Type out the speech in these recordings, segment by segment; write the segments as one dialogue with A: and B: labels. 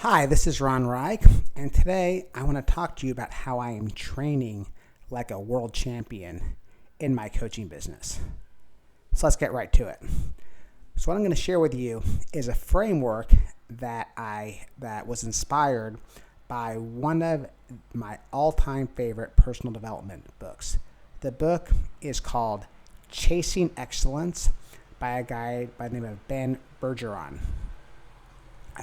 A: Hi, this is Ron Reich, and today I want to talk to you about how I am training like a world champion in my coaching business. So let's get right to it. So what I'm going to share with you is a framework that was inspired by one of my all-time favorite personal development books. The book is called Chasing Excellence by a guy by the name of Ben Bergeron.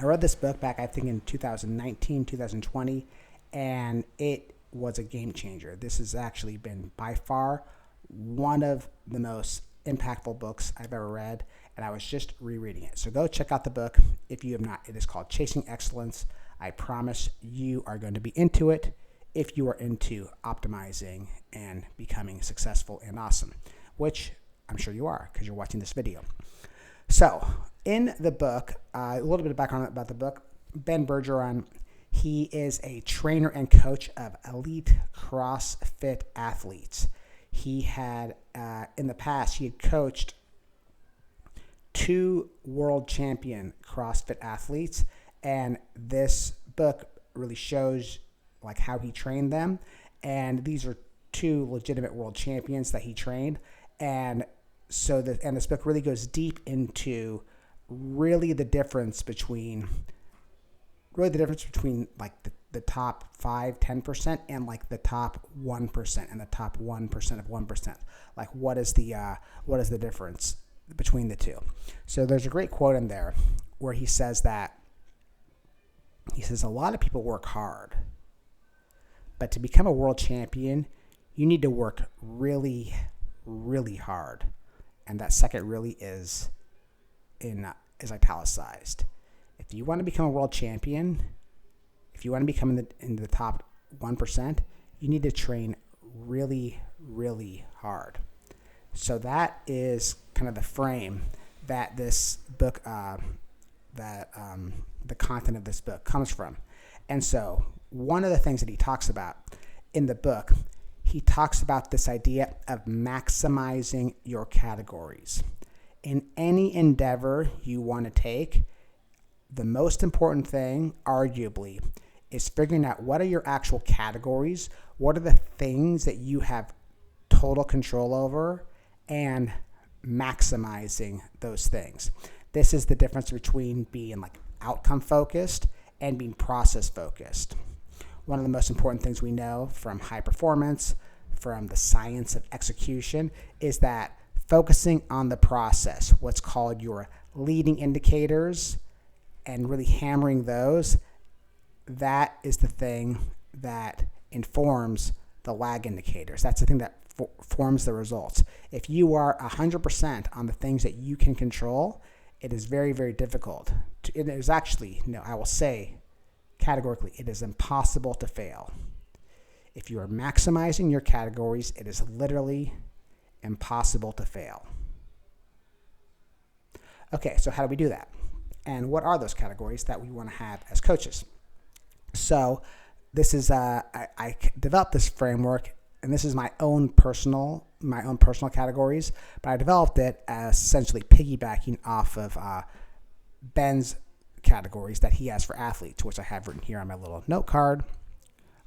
A: I read this book back, I think, in 2019, 2020, and it was a game changer. This has actually been by far one of the most impactful books I've ever read, and I was just rereading it. So go check out the book if you have not. It is called Chasing Excellence. I promise you are going to be into it if you are into optimizing and becoming successful and awesome, which I'm sure you are because you're watching this video. So in the book, a little bit of background about the book. Ben Bergeron, he is a trainer and coach of elite CrossFit athletes. He had, in the past, he had coached 2 world champion CrossFit athletes, and this book really shows like how he trained them. And these are 2 legitimate world champions that he trained, and so this book really goes deep into really the difference between like the top 5-10% and like the top 1% and the top 1% of 1%. Like what is the difference between the two? So there's a great quote in there where he says a lot of people work hard, but to become a world champion, you need to work really, really hard. And that second really is italicized. If you want to become a world champion, if you want to become in the top 1%, you need to train really, really hard. So that is kind of the frame that this book, the content of this book comes from. And so one of the things that he talks about in the book, he talks about this idea of maximizing your categories. In any endeavor you want to take, the most important thing, arguably, is figuring out what are your actual categories, what are the things that you have total control over, and maximizing those things. This is the difference between being like outcome focused and being process focused. One of the most important things we know from high performance, from the science of execution, is that focusing on the process, what's called your leading indicators, and really hammering those, that is the thing that informs the lag indicators. That's the thing that forms the results. If you are 100% on the things that you can control, it is very, very difficult. It is actually, I will say categorically, it is impossible to fail. If you are maximizing your categories, it is literally impossible to fail. Okay, so how do we do that? And what are those categories that we want to have as coaches? So this is I developed this framework, and this is my own personal categories, but I developed it as essentially piggybacking off of Ben's categories that he has for athletes, which I have written here on my little note card.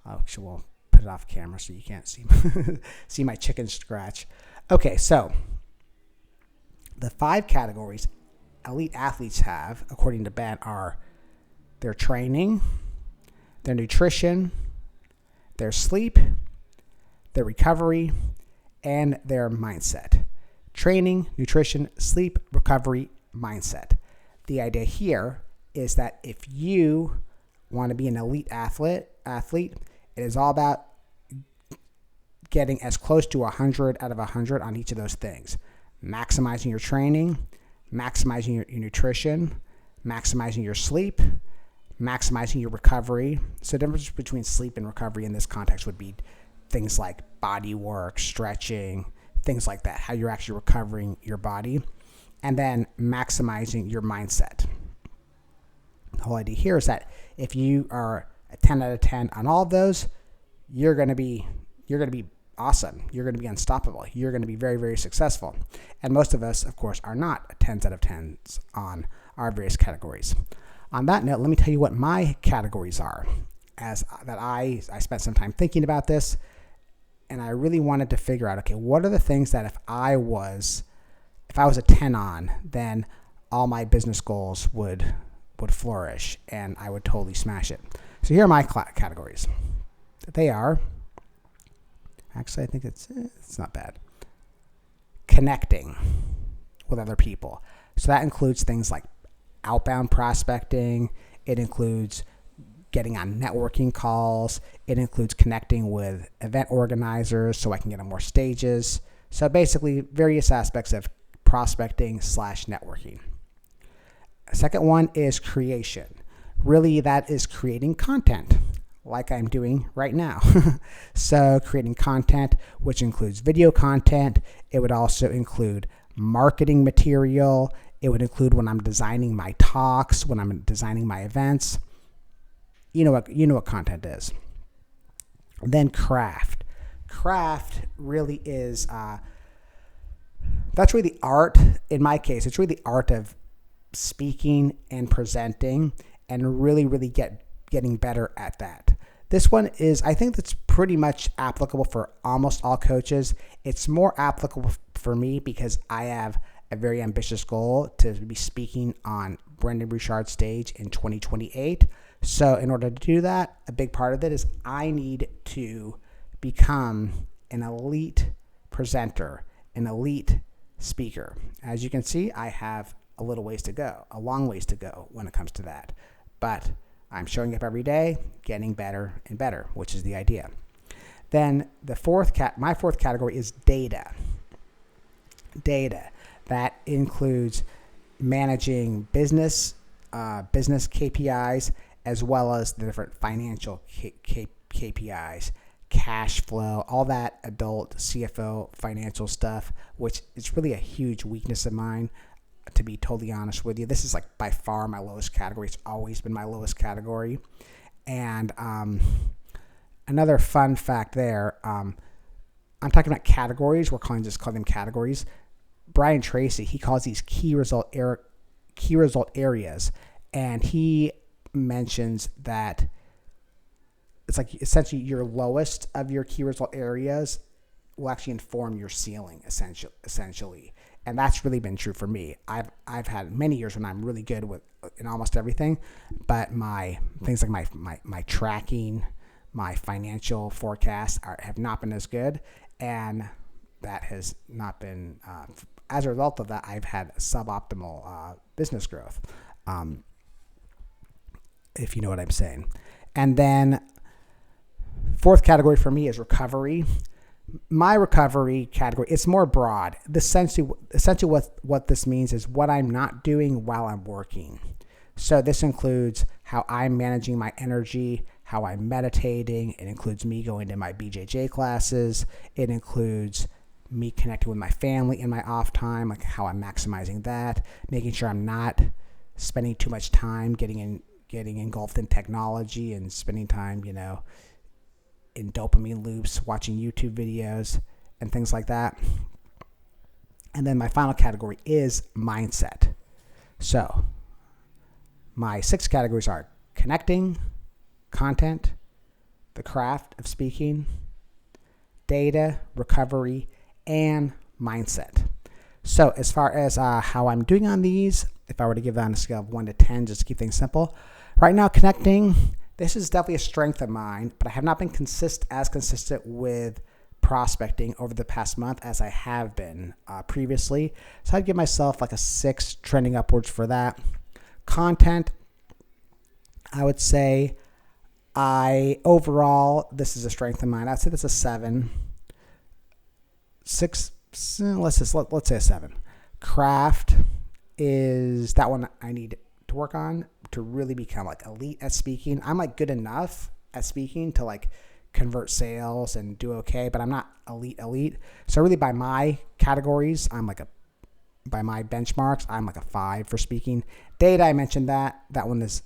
A: Actually, we'll put it off camera so you can't see my chicken scratch. Okay, so the 5 categories elite athletes have, according to Ben, are their training, their nutrition, their sleep, their recovery, and their mindset. Training, nutrition, sleep, recovery, mindset. The idea here is that if you want to be an elite athlete, it is all about getting as close to 100 out of 100 on each of those things. Maximizing your training, maximizing your nutrition, maximizing your sleep, maximizing your recovery. So the difference between sleep and recovery in this context would be things like body work, stretching, things like that, how you're actually recovering your body. And then maximizing your mindset. The whole idea here is that if you are a 10 out of 10 on all of those, you're going to be awesome. You're going to be unstoppable. You're going to be very, very successful. And most of us, of course, are not 10s out of 10s on our various categories. On that note, let me tell you what my categories are. I spent some time thinking about this, and I really wanted to figure out, okay, what are the things that if I was a 10 on, then all my business goals would flourish and I would totally smash it. So here are my categories. They are, actually, I think it's not bad. Connecting with other people. So that includes things like outbound prospecting. It includes getting on networking calls. It includes connecting with event organizers so I can get on more stages. So basically, various aspects of prospecting / networking. Second one is creation. Really, that is creating content like I'm doing right now. So creating content, which includes video content. It would also include marketing material. It would include when I'm designing my talks, when I'm designing my events. You know what content is. Then craft. Craft really is, that's really the art, in my case, it's really the art of speaking and presenting and really getting better at that. This one is, I think that's pretty much applicable for almost all coaches. It's more applicable for me because I have a very ambitious goal to be speaking on Brendan Bouchard's stage in 2028. So in order to do that, a big part of it is I need to become an elite presenter, an elite speaker. As you can see, I have a long ways to go when it comes to that. But I'm showing up every day, getting better and better, which is the idea. Then my fourth category is data. Data. That includes managing business KPIs, as well as the different financial KPIs, cash flow, all that adult CFO financial stuff, which is really a huge weakness of mine, to be totally honest with you. This is like by far my lowest category. It's always been my lowest category. And another fun fact there, I'm talking about categories. We're just calling them categories. Brian Tracy, he calls these key result areas, and he mentions that it's like essentially your lowest of your key result areas will actually inform your ceiling essentially. And that's really been true for me. I've had many years when I'm really good in almost everything, but my things like my tracking, my financial forecasts have not been as good, and that has not been as a result of that, I've had suboptimal business growth, if you know what I'm saying. And then fourth category for me is recovery. My recovery category, it's more broad. Essentially what this means is what I'm not doing while I'm working. So this includes how I'm managing my energy, how I'm meditating. It includes me going to my BJJ classes. It includes me connecting with my family in my off time, like how I'm maximizing that, making sure I'm not spending too much time getting engulfed in technology and spending time, in dopamine loops, watching YouTube videos and things like that. And then my final category is mindset. So my 6 categories are connecting, content, the craft of speaking, data, recovery, and mindset. So as far as how I'm doing on these, if I were to give that on a scale of 1 to 10, just to keep things simple, right now connecting, this is definitely a strength of mine, but I have not been as consistent with prospecting over the past month as I have been previously. So I'd give myself like a 6, trending upwards for that. Content, I would say overall, this is a strength of mine. I'd say that's a 7. 6, let's say a 7. Craft is that one I need to work on to really become like elite at speaking. I'm like good enough at speaking to like convert sales and do okay, but I'm not elite. So really by my categories, by my benchmarks, I'm like a 5 for speaking. Data, I mentioned that one's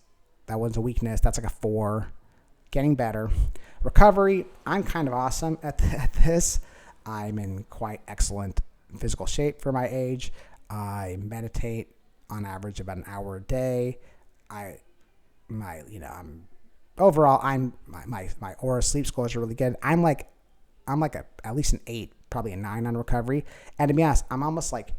A: a weakness. That's like a 4. Getting better. Recovery, I'm kind of awesome at this. I'm in quite excellent physical shape for my age. I meditate on average about an hour a day. I I'm overall, my aura sleep scores are really good. I'm like at least an 8, probably a 9 on recovery. And to be honest, I'm almost like,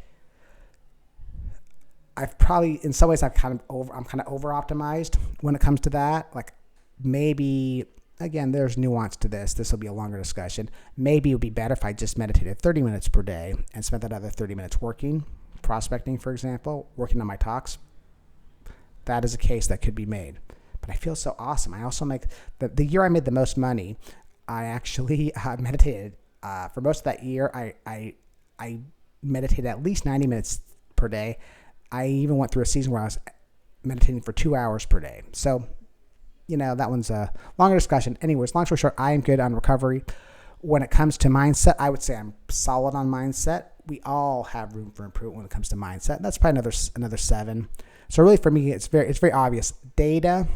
A: I've probably, in some ways, I'm kind of over optimized when it comes to that. Like, maybe, again, there's nuance to this. This will be a longer discussion. Maybe it would be better if I just meditated 30 minutes per day and spent that other 30 minutes working, prospecting, for example, working on my talks. That is a case that could be made. But I feel so awesome. I also make, the year I made the most money, I actually meditated. For most of that year, I meditated at least 90 minutes per day. I even went through a season where I was meditating for 2 hours per day. So, that one's a longer discussion. Anyways, long story short, I am good on recovery. When it comes to mindset, I would say I'm solid on mindset. We all have room for improvement when it comes to mindset. That's probably another 7. So really for me, it's very obvious. Data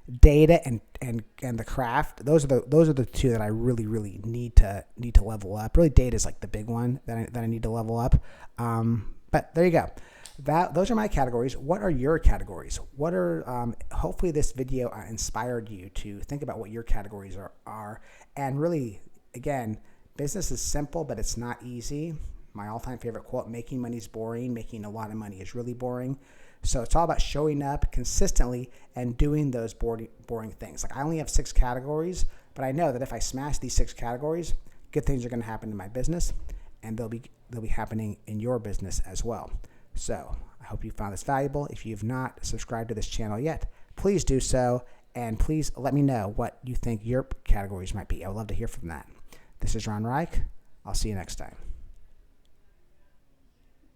A: and the craft. Those are the 2 that I really need to level up. Really, data is like the big one that I need to level up. But there you go. Those are my categories. What are your categories? What are hopefully this video inspired you to think about what your categories are. And really, again, business is simple, but it's not easy. My all-time favorite quote: "Making money is boring. Making a lot of money is really boring." So it's all about showing up consistently and doing those boring things. Like, I only have 6 categories, but I know that if I smash these 6 categories, good things are going to happen in my business, and they'll be happening in your business as well. So I hope you found this valuable. If you have not subscribed to this channel yet, please do so, and please let me know what you think your categories might be. I would love to hear from that. This is Ron Reich. I'll see you next time.